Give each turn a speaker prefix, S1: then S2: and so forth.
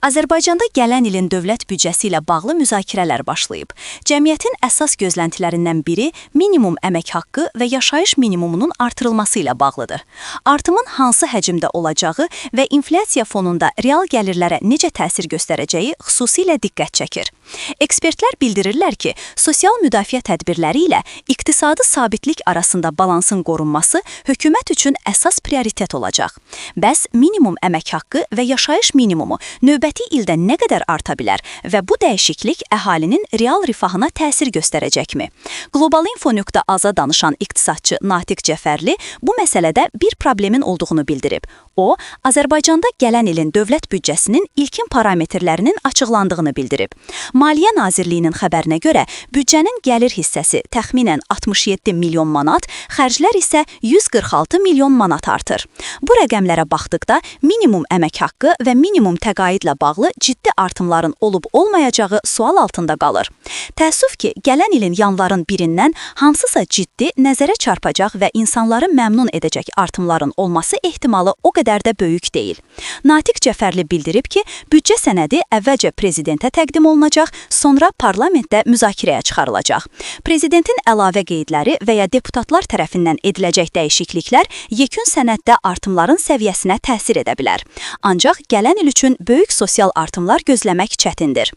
S1: Azərbaycanda gələn ilin dövlət büdcəsi ilə bağlı müzakirələr başlayıb. Cəmiyyətin əsas gözləntilərindən biri minimum əmək haqqı və yaşayış minimumunun artırılması ilə bağlıdır. Artımın hansı həcmdə olacağı və inflyasiya fonunda real gəlirlərə necə təsir göstərəcəyi xüsusilə diqqət çəkir. Ekspertlər bildirirlər ki, sosial müdafiə tədbirləri ilə iqtisadi sabitlik arasında balansın qorunması hökumət üçün əsas prioritet olacaq. Bəs minimum əmək haqqı və yaşayış minimumu növbəti ildə nə qədər arta bilər və bu dəyişiklik əhalinin real rifahına təsir göstərəcəkmi? Global Info.az-a danışan iqtisadçı Natiq Cəfərli bu məsələdə bir problemin olduğunu bildirib. O, Azərbaycanda gələn ilin dövlət büdcəsinin ilkin parametrlərinin açıqlandığını bildirib. Maliyyə Nazirliyinin xəbərinə görə, büdcənin gəlir hissəsi təxminən 67 milyon manat, xərclər isə 146 milyon manat artır. Bu rəqəmlərə baxdıqda minimum əmək haqqı və minimum təqaüdlə bağlı ciddi artımların olub-olmayacağı sual altında qalır. Təəssüf ki, gələn ilin yanvarın 1-dən hansısa ciddi, nəzərə çarpacaq və insanları məmnun edəcək artımların olması ehtimalı o qədər də böyük deyil. Natiq Cəfərli bildirib ki, büdcə sənədi əvvəlcə prezidentə təqdim olunacaq, sonra parlamentdə müzakirəyə çıxarılacaq. Prezidentin əlavə qeydləri və ya deputatlar tərəfindən ediləcək dəyişikliklər yekun sənəddə artımların səviyyəsinə təsir edə bilər. Ancaq gələn il üçün böyük sosial artımlar gözləmək çətindir.